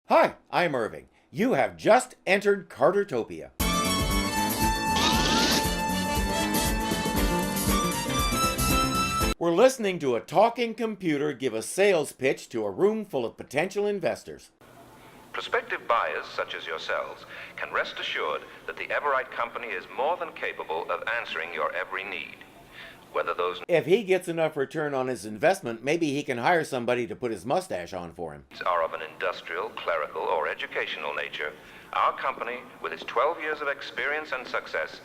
Hi, I'm Irving. You have just entered Cartertopia. We're listening to a talking computer give a sales pitch to a room full of potential investors. Prospective buyers such as yourselves can rest assured that the Everite Company is more than capable of answering your every need. Whether those If he gets enough return on his investment, maybe he can hire somebody to put his mustache on for him. needs are of an industrial, clerical, or educational nature, our company, with its 12 years of experience and success,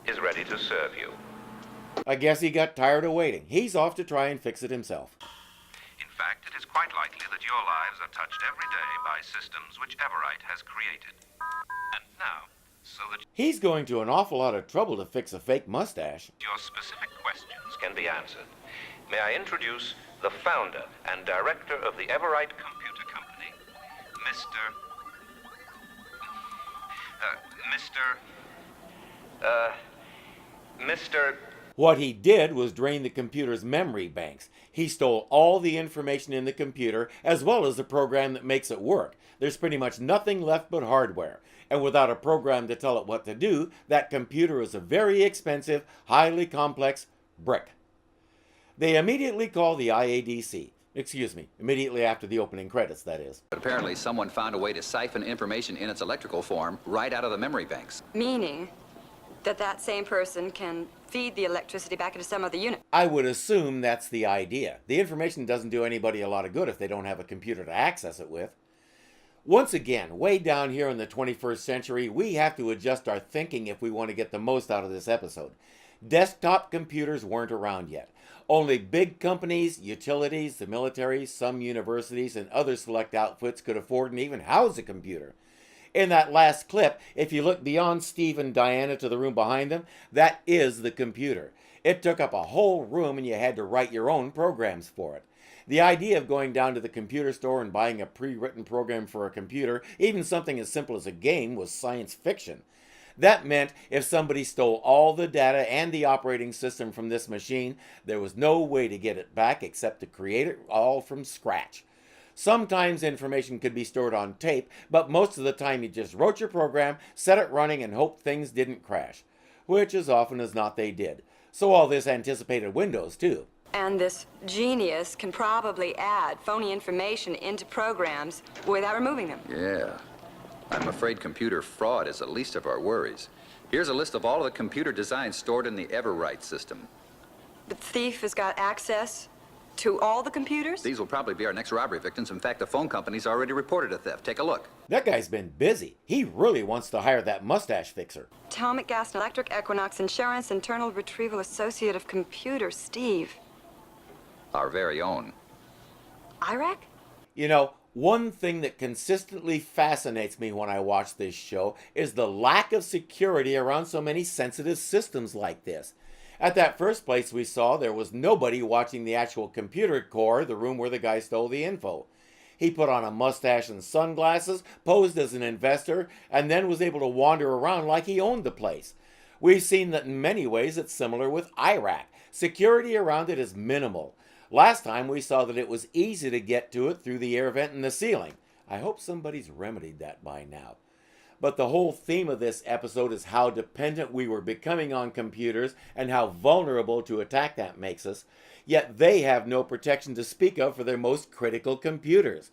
is ready to serve you. I guess he got tired of waiting. He's off to try and fix it himself. In fact, it is quite likely that your lives are touched every day by systems which Everite has created. And now, so that He's going to an awful lot of trouble to fix a fake mustache. your specific questions can be answered, may I introduce the founder and director of the Everite Computer Company, Mr. What he did was drain the computer's memory banks. He stole all the information in the computer, as well as the program that makes it work. There's pretty much nothing left but hardware. And without a program to tell it what to do, that computer is a very expensive, highly complex brick. They immediately call the IADC. Immediately after the opening credits, that is. But apparently someone found a way to siphon information in its electrical form right out of the memory banks. Meaning that same person can feed the electricity back into some other unit. I would assume that's the idea. The information doesn't do anybody a lot of good if they don't have a computer to access it with. Once again, way down here in the 21st century, we have to adjust our thinking if we want to get the most out of this episode. Desktop computers weren't around yet. Only big companies, utilities, the military, some universities, and other select outfits could afford and even house a computer. In that last clip, if you look beyond Steve and Diana to the room behind them, that is the computer. It took up a whole room and you had to write your own programs for it. The idea of going down to the computer store and buying a pre-written program for a computer, even something as simple as a game, was science fiction. That meant if somebody stole all the data and the operating system from this machine, there was no way to get it back except to create it all from scratch. Sometimes information could be stored on tape, but most of the time you just wrote your program, set it running, and hoped things didn't crash, which as often as not they did. So all this anticipated Windows too. And this genius can probably add phony information into programs without removing them. Yeah. I'm afraid computer fraud is the least of our worries. Here's a list of all of the computer designs stored in the Everite system. The thief has got access to all the computers? These will probably be our next robbery victims. In fact, the phone company's already reported a theft. Take a look. That guy's been busy. He really wants to hire that mustache fixer. Atomic Gas and Electric, Equinox Insurance, Internal Retrieval Associate of Computer, Steve. Our very own. IRAC? You know, one thing that consistently fascinates me when I watch this show is the lack of security around so many sensitive systems like this. At that first place we saw, there was nobody watching the actual computer core, the room where the guy stole the info. He put on a mustache and sunglasses, posed as an investor, and then was able to wander around like he owned the place. We've seen that in many ways it's similar with IRAC. Security around it is minimal. Last time we saw that it was easy to get to it through the air vent in the ceiling. I hope somebody's remedied that by now. But the whole theme of this episode is how dependent we were becoming on computers and how vulnerable to attack that makes us. Yet they have no protection to speak of for their most critical computers.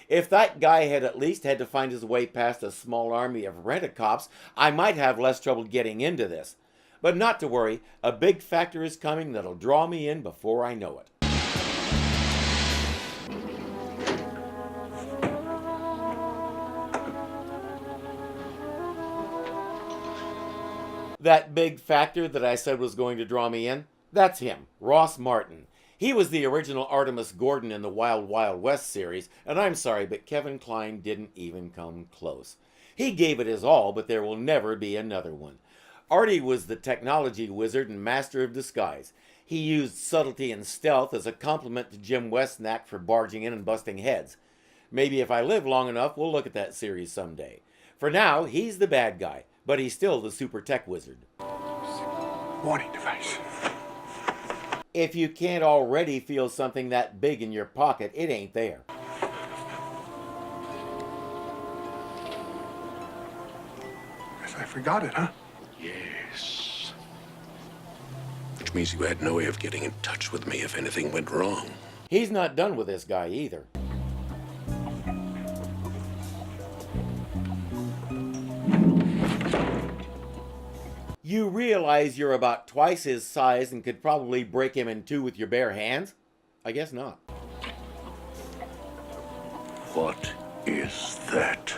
If that guy had at least had to find his way past a small army of rent-a-cops, I might have less trouble getting into this. But not to worry, a big factor is coming that'll draw me in before I know it. That big factor that I said was going to draw me in, that's him, Ross Martin. He was the original Artemus Gordon in the Wild Wild West series, and I'm sorry, but Kevin Kline didn't even come close. He gave it his all, but there will never be another one. Artie was the technology wizard and master of disguise. He used subtlety and stealth as a complement to Jim West's knack for barging in and busting heads. Maybe if I live long enough, we'll look at that series someday. For now, he's the bad guy, but he's still the super tech wizard. Warning device. If you can't already feel something that big in your pocket, it ain't there. I forgot it, huh? Yes. Which means you had no way of getting in touch with me if anything went wrong. He's not done with this guy either. You realize you're about twice his size and could probably break him in two with your bare hands? I guess not. What is that?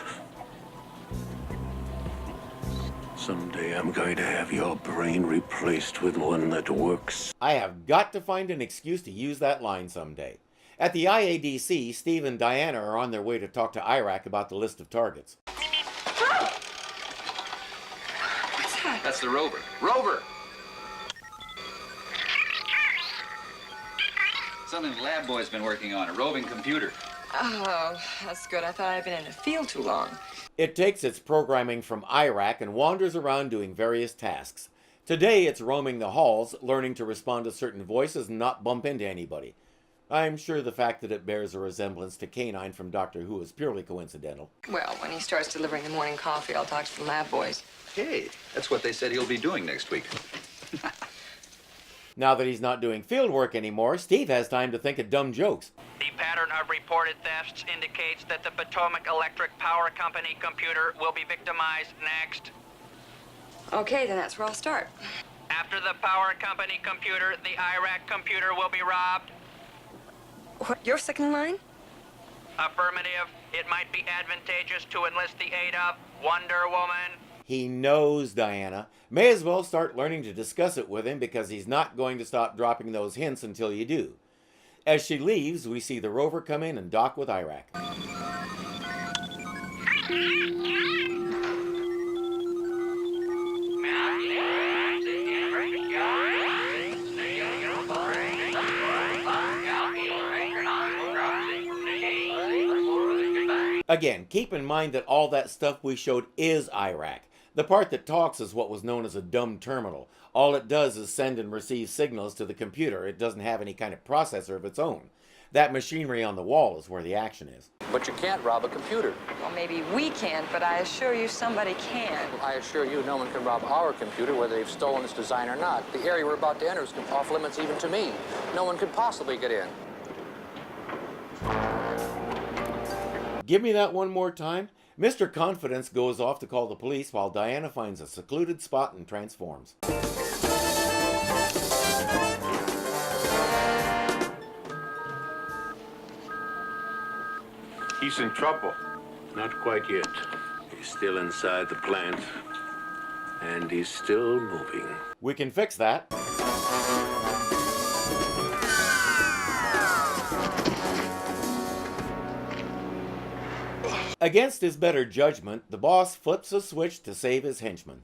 Someday I'm going to have your brain replaced with one that works. I have got to find an excuse to use that line someday. At the IADC, Steve and Diana are on their way to talk to IRAC about the list of targets. That's the rover. Rover! Something the lab boy's been working on, a roving computer. Oh, that's good. I thought I'd been in the field too long. It takes its programming from IRAC and wanders around doing various tasks. Today it's roaming the halls, learning to respond to certain voices and not bump into anybody. I'm sure the fact that it bears a resemblance to Canine from Doctor Who is purely coincidental. Well, when he starts delivering the morning coffee, I'll talk to the lab boys. Hey, that's what they said he'll be doing next week. Now that he's not doing field work anymore, Steve has time to think of dumb jokes. The pattern of reported thefts indicates that the Potomac Electric Power Company computer will be victimized next. Okay, then that's where I'll start. After the power company computer, the IRAC computer will be robbed. What, your second line? Affirmative. It might be advantageous to enlist the aid of Wonder Woman. He knows Diana. May as well start learning to discuss it with him because he's not going to stop dropping those hints until you do. As she leaves, we see the rover come in and dock with IRAC. Again, keep in mind that all that stuff we showed is IRAC. The part that talks is what was known as a dumb terminal. All it does is send and receive signals to the computer. It doesn't have any kind of processor of its own. That machinery on the wall is where the action is. But you can't rob a computer. Well, maybe we can't, but I assure you somebody can. I assure you no one can rob our computer, whether they've stolen its design or not. The area we're about to enter is off limits even to me. No one could possibly get in. Give me that one more time. Mr. Confidence goes off to call the police while Diana finds a secluded spot and transforms. He's in trouble. Not quite yet. He's still inside the plant. And he's still moving. We can fix that. Against his better judgment, the boss flips a switch to save his henchman.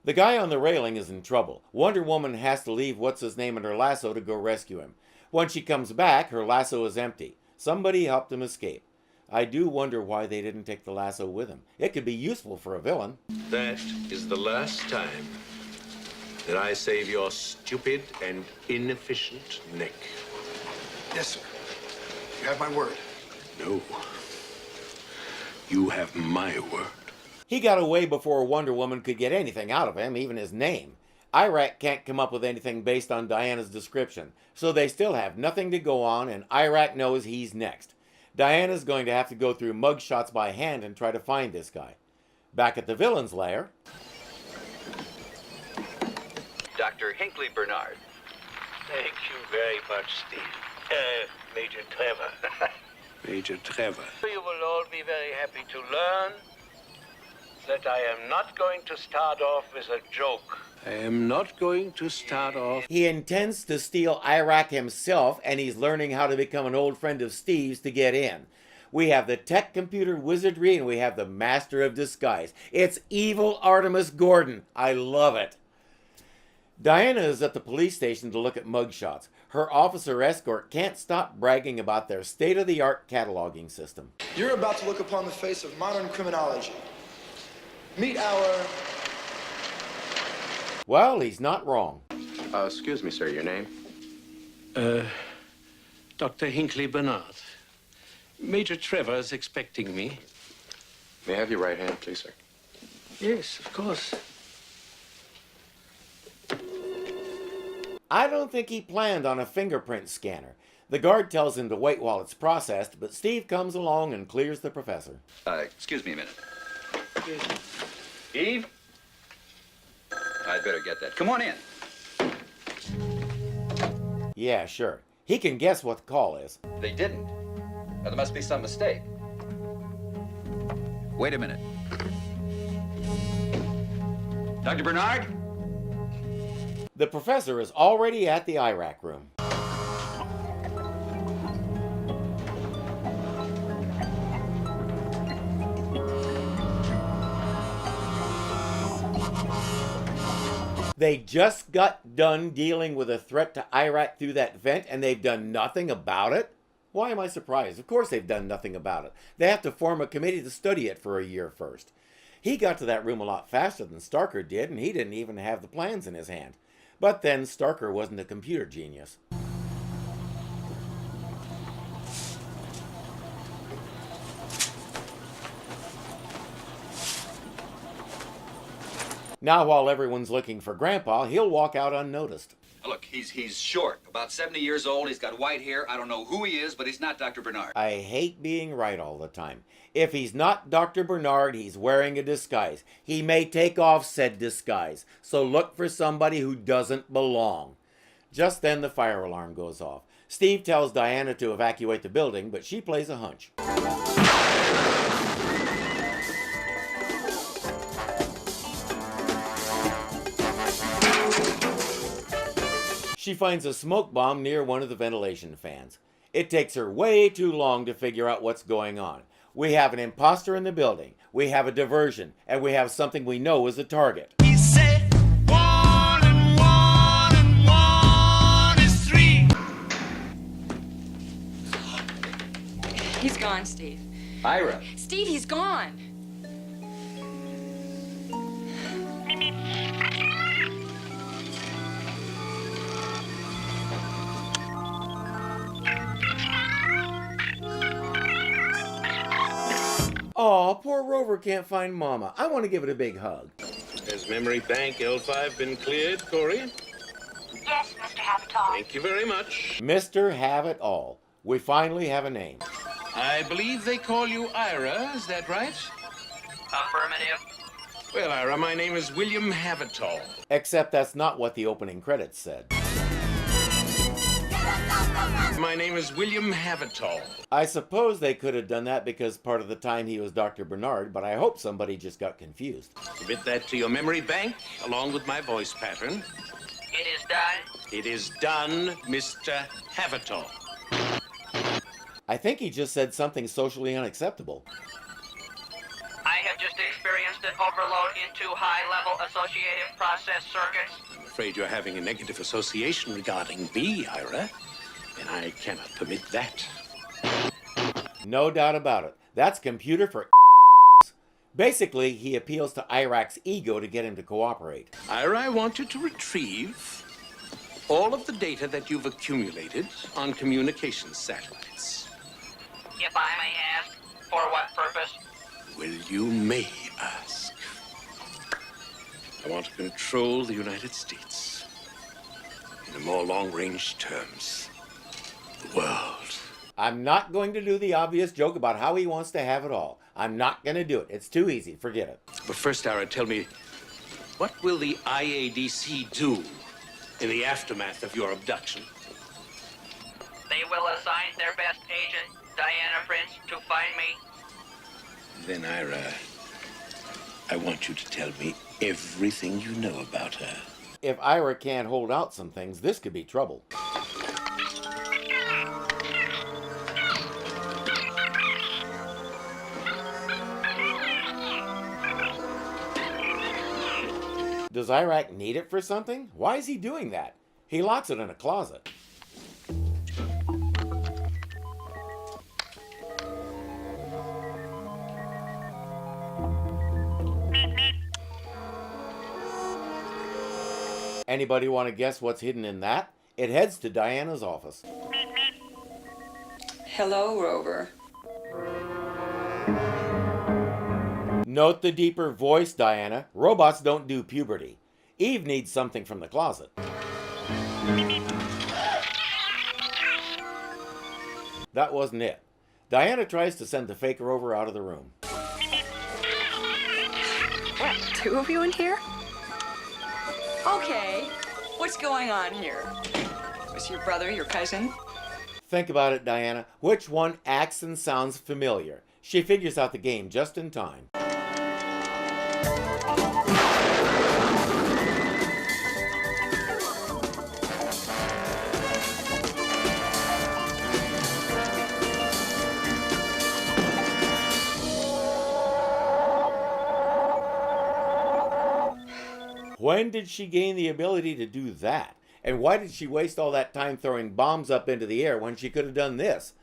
The guy on the railing is in trouble. Wonder Woman has to leave what's-his-name and her lasso to go rescue him. When she comes back, her lasso is empty. Somebody helped him escape. I do wonder why they didn't take the lasso with him. It could be useful for a villain. That is the last time that I save your stupid and inefficient neck. Yes, sir. You have my word. No. You have my word. He got away before Wonder Woman could get anything out of him, even his name. IRAC can't come up with anything based on Diana's description, so they still have nothing to go on, and IRAC knows he's next. Diana's going to have to go through mugshots by hand and try to find this guy. Back at the villain's lair... Dr. Hinckley Bernard. Thank you very much, Steve. Major Trevor. Major Trevor. You will all be very happy to learn that I am not going to start off with a joke. I am not going to start off... He intends to steal IRAC himself, and he's learning how to become an old friend of Steve's to get in. We have the tech computer wizardry, and we have the master of disguise. It's evil Artemis Gordon. I love it. Diana is at the police station to look at mugshots. Her officer escort can't stop bragging about their state-of-the-art cataloging system. You're about to look upon the face of modern criminology. Meet our... Well, he's not wrong. Excuse me, sir, your name? Dr. Hinckley Bernard. Major Trevor's expecting me. May I have your right hand, please, sir? Yes, of course. I don't think he planned on a fingerprint scanner. The guard tells him to wait while it's processed, but Steve comes along and clears the professor. Excuse me a minute. Steve? I'd better get that. Come on in. Yeah, sure. He can guess what the call is. They didn't. Now, there must be some mistake. Wait a minute. Dr. Bernard? The professor is already at the IRAC room. They just got done dealing with a threat to IRAC through that vent, and they've done nothing about it? Why am I surprised? Of course they've done nothing about it. They have to form a committee to study it for a year first. He got to that room a lot faster than Starker did, and he didn't even have the plans in his hand. But then Starker wasn't a computer genius. Now, while everyone's looking for Grandpa, he'll walk out unnoticed. Look, he's short, about 70 years old. He's got white hair. I don't know who he is, but he's not Dr. Bernard. I hate being right all the time. If he's not Dr. Bernard, he's wearing a disguise. He may take off said disguise, so look for somebody who doesn't belong. Just then the fire alarm goes off. Steve tells Diana to evacuate the building, but she plays a hunch. She finds a smoke bomb near one of the ventilation fans. It takes her way too long to figure out what's going on. We have an imposter in the building, we have a diversion, and we have something we know is a target. He said, 1 and 1 and 1 is 3. He's gone, Steve. Ira. Steve, he's gone. Aw, poor Rover can't find Mama. I want to give it a big hug. Has Memory Bank L5 been cleared, Corey? Yes, Mr. Havitol. Thank you very much. Mr. Havitol. We finally have a name. I believe they call you Ira, is that right? Affirmative. Well, Ira, my name is William Havitol. Except that's not what the opening credits said. My name is William Havitol. I suppose they could have done that because part of the time he was Dr. Bernard, but I hope somebody just got confused. Submit that to your memory bank, along with my voice pattern. It is done. It is done, Mr. Havitol. I think he just said something socially unacceptable. I have just experienced an overload into high-level associative process circuits. I'm afraid you're having a negative association regarding me, Ira, and I cannot permit that. No doubt about it. That's computer for Basically, he appeals to IRAC's ego to get him to cooperate. Ira, I want you to retrieve all of the data that you've accumulated on communications satellites. If I may ask, for what purpose? Well, you may ask. I want to control the United States. In a more long-range terms, the world. I'm not going to do the obvious joke about how he wants to have it all. I'm not going to do it. It's too easy. Forget it. But first, Ira, tell me, what will the IADC do in the aftermath of your abduction? They will assign their best agent, Diana Prince, to find me. Then, Ira, I want you to tell me everything you know about her. If Ira can't hold out some things, this could be trouble. Does IRAC need it for something? Why is he doing that? He locks it in a closet. Anybody want to guess what's hidden in that? It heads to Diana's office. Hello, Rover. Note the deeper voice, Diana. Robots don't do puberty. Eve needs something from the closet. That wasn't it. Diana tries to send the fake Rover out of the room. What, two of you in here? Okay, what's going on here? Was your brother your cousin? Think about it, Diana. Which one acts and sounds familiar? She figures out the game just in time. When did she gain the ability to do that? And why did she waste all that time throwing bombs up into the air when she could have done this?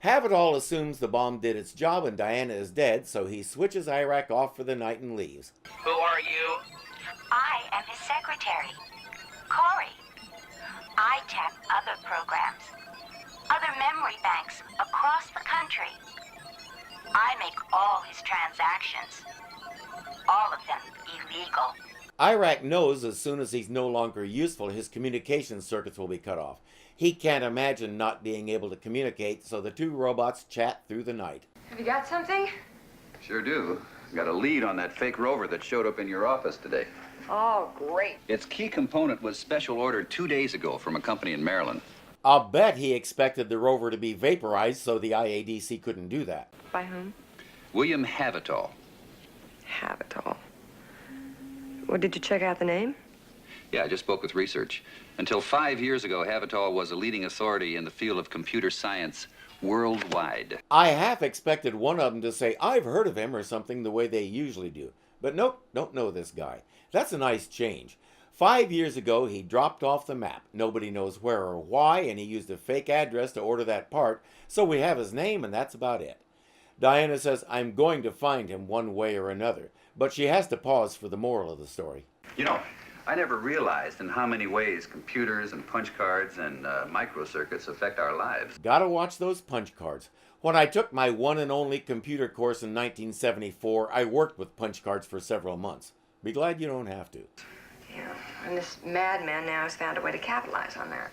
Havitol assumes the bomb did its job and Diana is dead, so he switches IRAC off for the night and leaves. Who are you? I am his secretary, Corey. I tap other programs, other memory banks across the country. I make all his transactions, all of them illegal. IRAC knows as soon as he's no longer useful, his communication circuits will be cut off. He can't imagine not being able to communicate, so the two robots chat through the night. Have you got something? Sure do. Got a lead on that fake rover that showed up in your office today. Oh, great. Its key component was special ordered 2 days ago from a company in Maryland. I'll bet he expected the rover to be vaporized, so the IADC couldn't do that. By whom? William Havitol. Havitol. Well, did you check out the name? Yeah, I just spoke with research. Until 5 years ago, Havitol was a leading authority in the field of computer science worldwide. I half expected one of them to say, I've heard of him or something the way they usually do. But nope, don't know this guy. That's a nice change. 5 years ago, he dropped off the map. Nobody knows where or why, and he used a fake address to order that part, so we have his name, and that's about it. Diana says, I'm going to find him one way or another, but she has to pause for the moral of the story. You know, I never realized in how many ways computers and punch cards and microcircuits affect our lives. Gotta watch those punch cards. When I took my one and only computer course in 1974, I worked with punch cards for several months. Be glad you don't have to. Yeah, and this madman now has found a way to capitalize on that.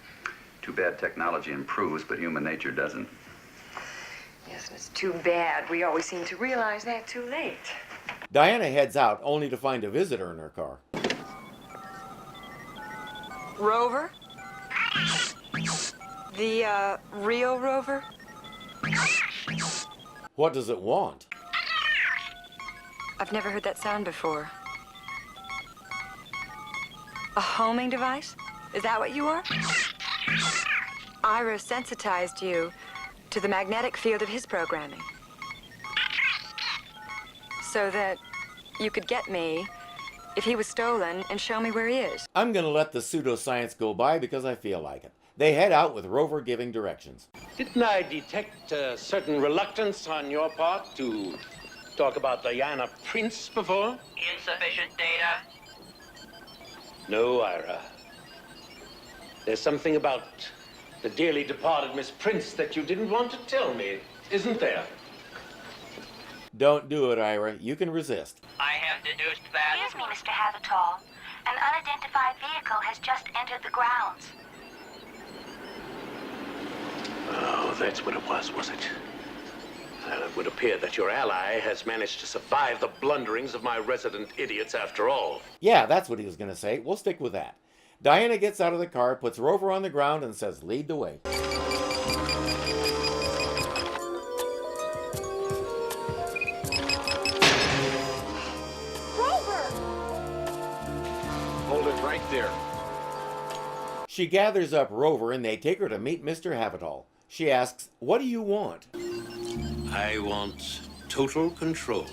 Too bad technology improves, but human nature doesn't. Yes, and it's too bad. We always seem to realize that too late. Diana heads out, only to find a visitor in her car. Rover? The, real Rover? What does it want? I've never heard that sound before. A homing device? Is that what you are? Ira sensitized you to the magnetic field of his programming. So that you could get me if he was stolen and show me where he is. I'm gonna let the pseudoscience go by because I feel like it. They head out with Rover giving directions. Didn't I detect a certain reluctance on your part to talk about Diana Prince before? Insufficient data. No, Ira. There's something about the dearly departed Miss Prince that you didn't want to tell me, isn't there? Don't do it, Ira. You can resist. I have deduced that. Excuse me, Mr. Havitol. An unidentified vehicle has just entered the grounds. Oh, that's what it was it? Well, it would appear that your ally has managed to survive the blunderings of my resident idiots after all. Yeah, that's what he was gonna say. We'll stick with that. Diana gets out of the car, puts Rover on the ground, and says, lead the way. Hold it right there. She gathers up Rover and they take her to meet Mr. Havitol. She asks, what do you want? I want total control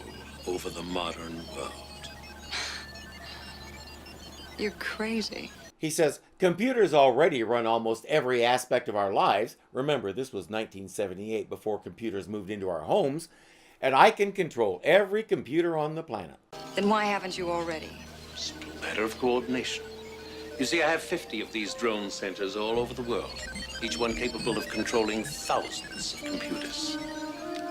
over the modern world. You're crazy. He says, computers already run almost every aspect of our lives. Remember, this was 1978 before computers moved into our homes. And I can control every computer on the planet. Then why haven't you already? Simple matter of coordination. You see, I have 50 of these drone centers all over the world, each one capable of controlling thousands of computers.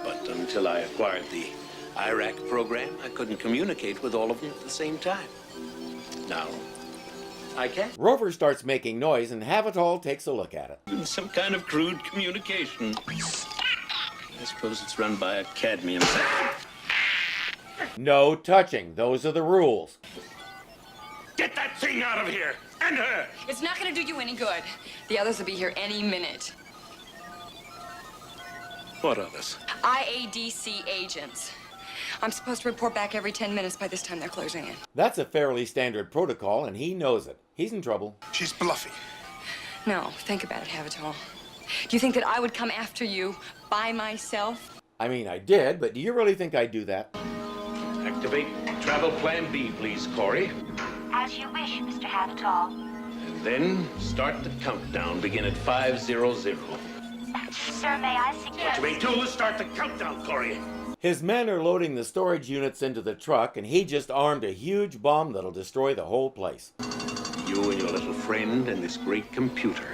But until I acquired the IRAC program, I couldn't communicate with all of them at the same time. Now, I can. Rover starts making noise and Havitol takes a look at it. Some kind of crude communication. I suppose it's run by a cadmium. No touching. Those are the rules. Get that thing out of here! And her! It's not going to do you any good. The others will be here any minute. What others? IADC agents. I'm supposed to report back every 10 minutes. By this time, they're closing in. That's a fairly standard protocol, and he knows it. He's in trouble. She's bluffing. No, think about it, Havitol. Do you think that I would come after you by myself? I mean, I did, but do you really think I'd do that? Activate Travel Plan B, please, Corey. As you wish, Mr. Havitol. And then start the countdown. Begin at 500. Sir, may I suggest... Activate 2, start the countdown, Corey. His men are loading the storage units into the truck, and he just armed a huge bomb that'll destroy the whole place. You and your little friend and this great computer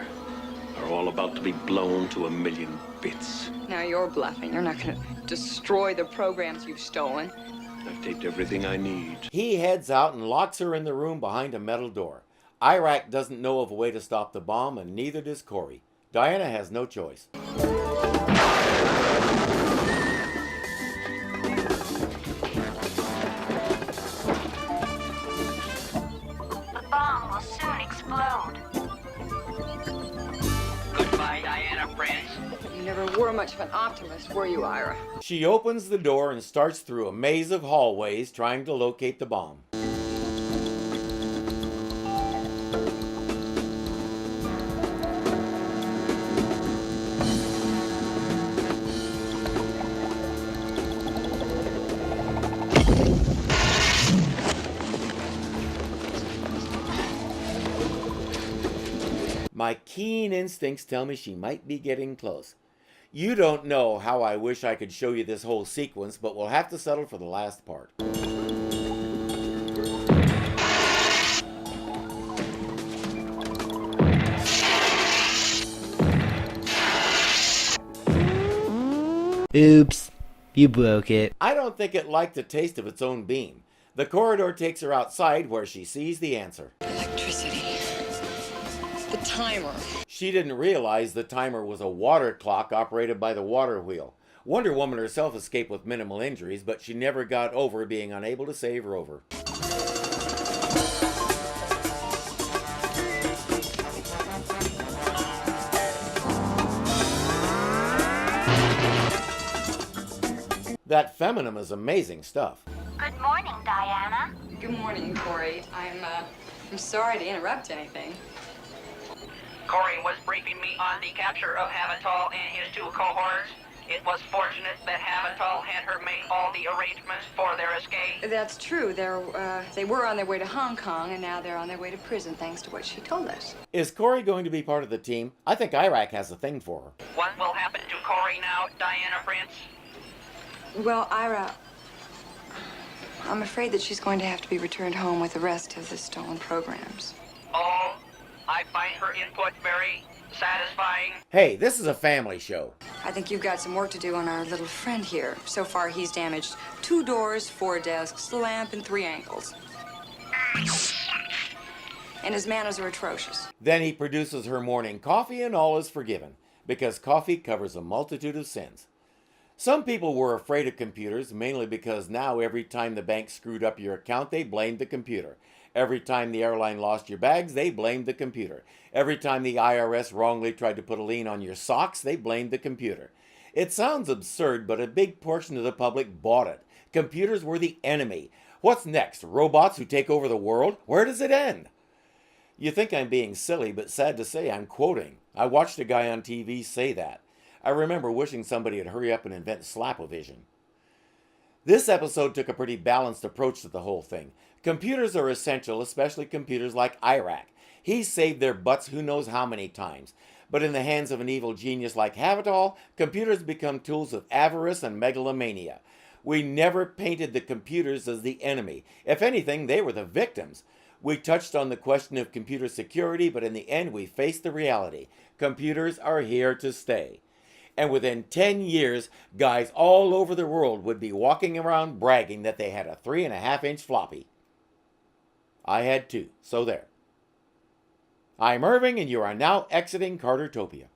are all about to be blown to 1,000,000 bits. Now you're bluffing. You're not going to destroy the programs you've stolen. I've taped everything I need. He heads out and locks her in the room behind a metal door. IRAC doesn't know of a way to stop the bomb, and neither does Corey. Diana has no choice. The bomb will soon explode. Goodbye, Diana, friends. You never were much of an optimist, were you, Ira? She opens the door and starts through a maze of hallways trying to locate the bomb. My keen instincts tell me she might be getting close. You don't know how I wish I could show you this whole sequence, but we'll have to settle for the last part. Oops, you broke it. I don't think it liked the taste of its own beam. The corridor takes her outside where she sees the answer. Electricity. The timer. She didn't realize the timer was a water clock operated by the water wheel. Wonder Woman herself escaped with minimal injuries, but she never got over being unable to save Rover. That feminine is amazing stuff. Good morning, Diana. Good morning, Corey. I'm sorry to interrupt anything. Corey was briefing me on the capture of Havitol and his 2 cohorts. It was fortunate that Havitol had her make all the arrangements for their escape. That's true. They were on their way to Hong Kong, and now they're on their way to prison, thanks to what she told us. Is Corey going to be part of the team? I think IRAC has a thing for her. What will happen to Corey now, Diana Prince? Well, Ira, I'm afraid that she's going to have to be returned home with the rest of the stolen programs. Oh, I find her input very satisfying. Hey, this is a family show. I think you've got some work to do on our little friend here. So far, he's damaged 2 doors, 4 desks, the lamp, and 3 ankles. And his manners are atrocious. Then he produces her morning coffee and all is forgiven, because coffee covers a multitude of sins. Some people were afraid of computers, mainly because now every time the bank screwed up your account, they blamed the computer. Every time the airline lost your bags, they blamed the computer. Every time the IRS wrongly tried to put a lien on your socks, they blamed the computer. It sounds absurd, but a big portion of the public bought it. Computers were the enemy. What's next? Robots who take over the world? Where does it end? You think I'm being silly, but sad to say I'm quoting. I watched a guy on TV say that. I remember wishing somebody would hurry up and invent Slapovision. This episode took a pretty balanced approach to the whole thing. Computers are essential, especially computers like IRAC. He's saved their butts who knows how many times. But in the hands of an evil genius like Havitol, computers become tools of avarice and megalomania. We never painted the computers as the enemy. If anything, they were the victims. We touched on the question of computer security, but in the end we faced the reality. Computers are here to stay. And within 10 years, guys all over the world would be walking around bragging that they had a 3.5-inch floppy. I had 2, so there. I'm Irving, and you are now exiting Cartertopia.